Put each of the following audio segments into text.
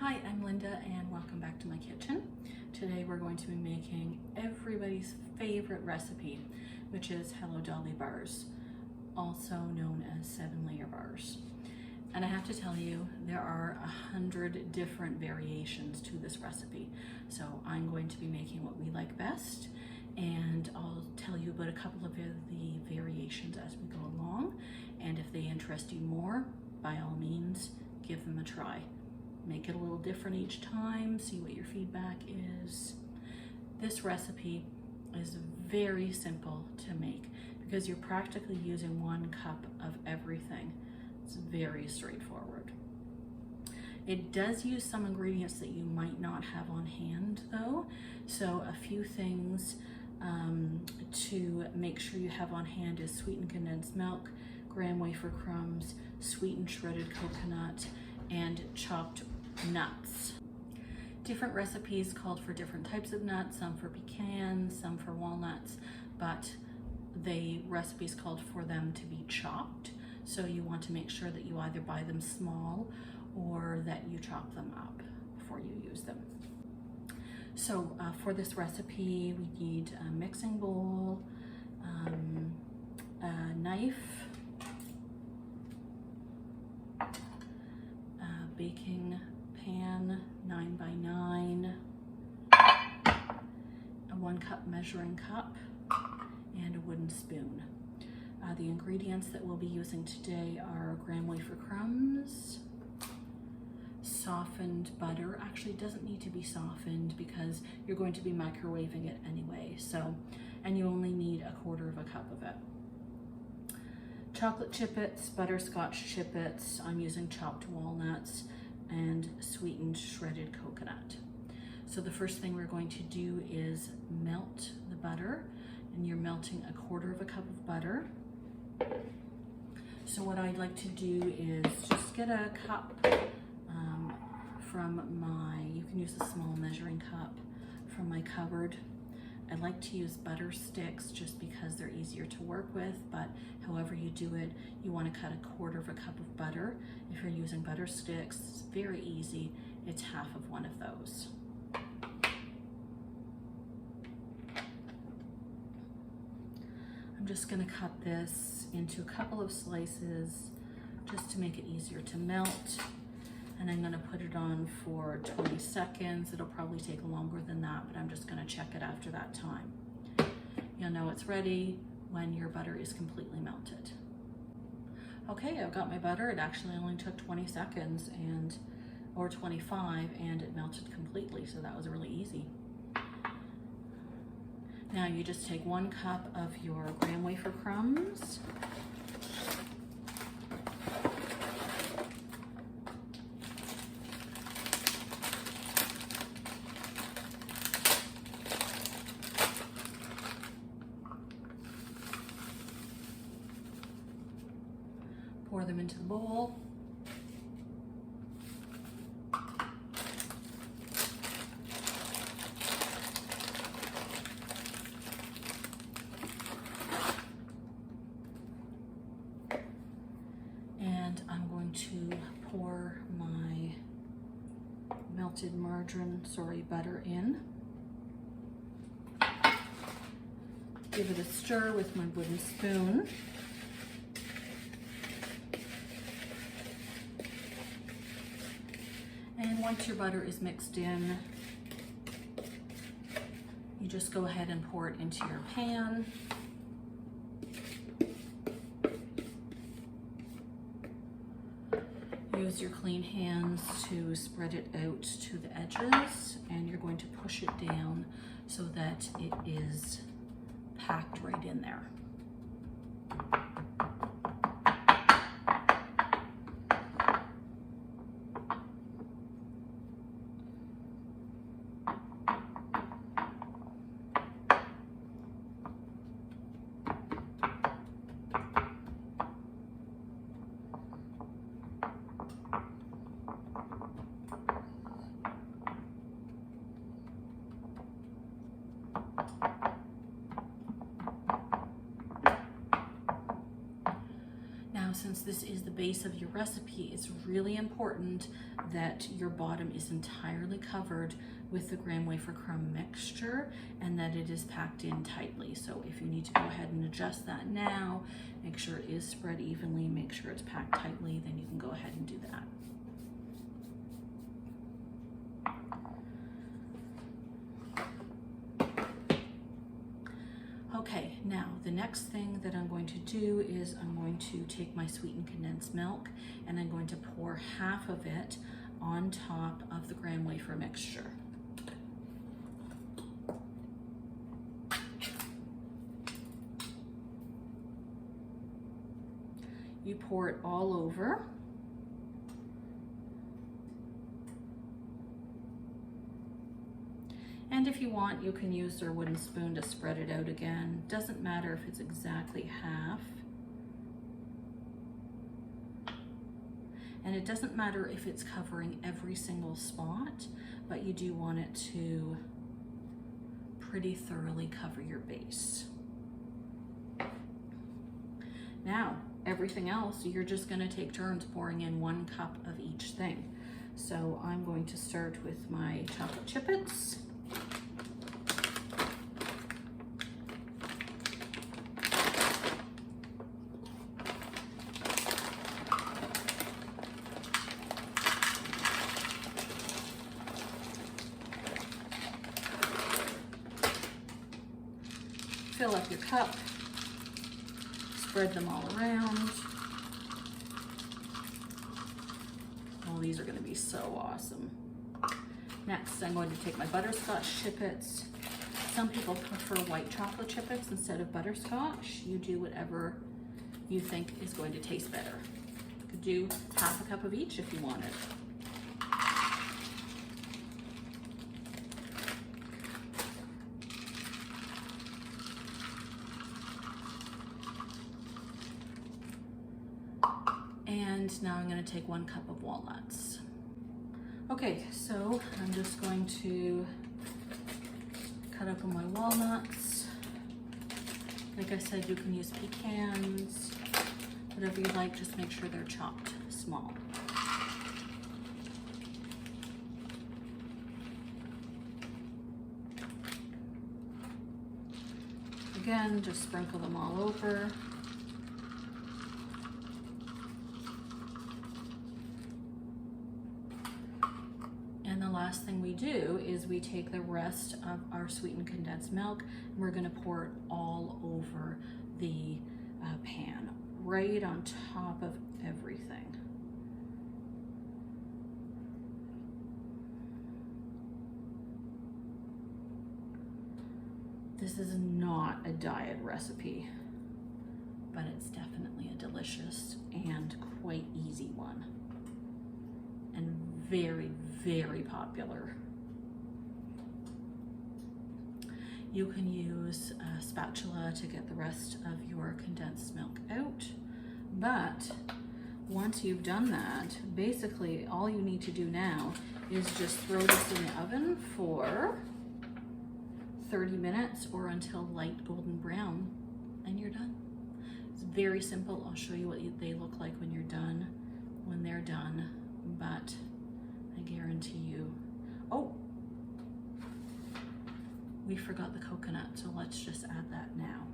Hi, I'm Linda and welcome back to my kitchen. Today we're going to be making everybody's favorite recipe, which is Hello Dolly bars, also known as 7-layer bars. And I have to tell you, there are 100 different variations to this recipe. So I'm going to be making what we like best, and I'll tell you about a couple of the variations as we go along. And if they interest you more, by all means, give them a try. Make it a little different each time, see what your feedback is. This recipe is very simple to make because you're practically using 1 cup of everything. It's very straightforward. It does use some ingredients that you might not have on hand though, so a few things to make sure you have on hand is sweetened condensed milk, graham wafer crumbs, sweetened shredded coconut, and chopped nuts. Different recipes called for different types of nuts, some for pecans, some for walnuts, but the recipes called for them to be chopped. So you want to make sure that you either buy them small or that you chop them up before you use them. So for this recipe, we need a mixing bowl, a knife, baking pan 9x9, a 1 cup measuring cup, and a wooden spoon. The ingredients that we'll be using today are graham wafer crumbs, softened butter. Actually, it doesn't need to be softened because you're going to be microwaving it anyway. So, and you only need 1/4 cup of it. Chocolate chippets, butterscotch chippets, I'm using chopped walnuts, and sweetened shredded coconut. So the first thing we're going to do is melt the butter, and you're melting 1/4 cup of butter. So what I'd like to do is just get a cup from you can use a small measuring cup from my cupboard. I like to use butter sticks just because they're easier to work with, but however you do it, you want to cut 1/4 cup of butter. If you're using butter sticks, it's very easy. It's half of one of those. I'm just going to cut this into a couple of slices just to make it easier to melt. And I'm going to put it on for 20 seconds. It'll probably take longer than that, but I'm just going to check it after that time. You'll know it's ready when your butter is completely melted. Okay, I've got my butter. It actually only took 20 seconds or 25, and it melted completely, so that was really easy. Now you just take 1 cup of your graham wafer crumbs, pour them into the bowl. And I'm going to pour my melted butter in. Give it a stir with my wooden spoon. And once your butter is mixed in, you just go ahead and pour it into your pan. Use your clean hands to spread it out to the edges, and you're going to push it down so that it is packed right in there. since this is the base of your recipe, it's really important that your bottom is entirely covered with the graham wafer crumb mixture and that it is packed in tightly. So if you need to go ahead and adjust that now, make sure it is spread evenly, make sure it's packed tightly, then you can go ahead and do that. Okay, now the next thing that I'm going to do is I'm going to take my sweetened condensed milk and I'm going to pour half of it on top of the graham wafer mixture. You pour it all over. And if you want, you can use your wooden spoon to spread it out again. Doesn't matter if it's exactly half. And it doesn't matter if it's covering every single spot, but you do want it to pretty thoroughly cover your base. Now, everything else, you're just gonna take turns pouring in 1 cup of each thing. So I'm going to start with my chocolate chippets. Fill up your cup, spread them all around. Oh, these are going to be so awesome. Next, I'm going to take my butterscotch chippets. Some people prefer white chocolate chippets instead of butterscotch. You do whatever you think is going to taste better. You could do half a cup of each if you wanted. And now I'm going to take 1 cup of walnuts. Okay, so I'm just going to cut open my walnuts. Like I said, you can use pecans, whatever you like, just make sure they're chopped small. Again, just sprinkle them all over. And the last thing we do is we take the rest of our sweetened condensed milk and we're going to pour it all over the pan, right on top of everything. This is not a diet recipe, but it's definitely a delicious and quite easy one. And very, very popular. You can use a spatula to get the rest of your condensed milk out, but once you've done that, basically all you need to do now is just throw this in the oven for 30 minutes or until light golden brown, and you're done. It's very simple. I'll show you what they look like when you're done, when they're done, but I guarantee you. Oh, we forgot the coconut, so let's just add that now.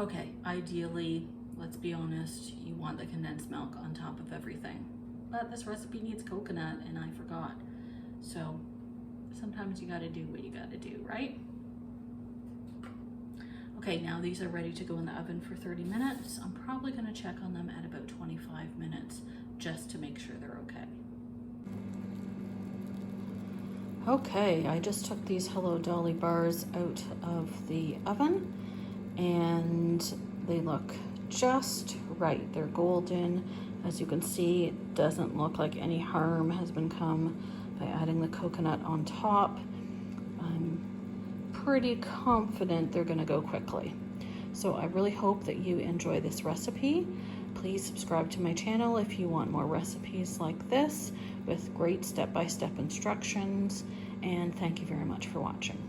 Okay, ideally, let's be honest, you want the condensed milk on top of everything. But this recipe needs coconut and I forgot. So sometimes you gotta do what you gotta do, right? Okay, now these are ready to go in the oven for 30 minutes. I'm probably gonna check on them at about 25 minutes just to make sure they're okay. Okay, I just took these Hello Dolly bars out of the oven and they look just right. They're golden. As you can see, it doesn't look like any harm has been come by adding the coconut on top. I'm pretty confident they're gonna go quickly. So I really hope that you enjoy this recipe. Please subscribe to my channel if you want more recipes like this with great step-by-step instructions, and thank you very much for watching.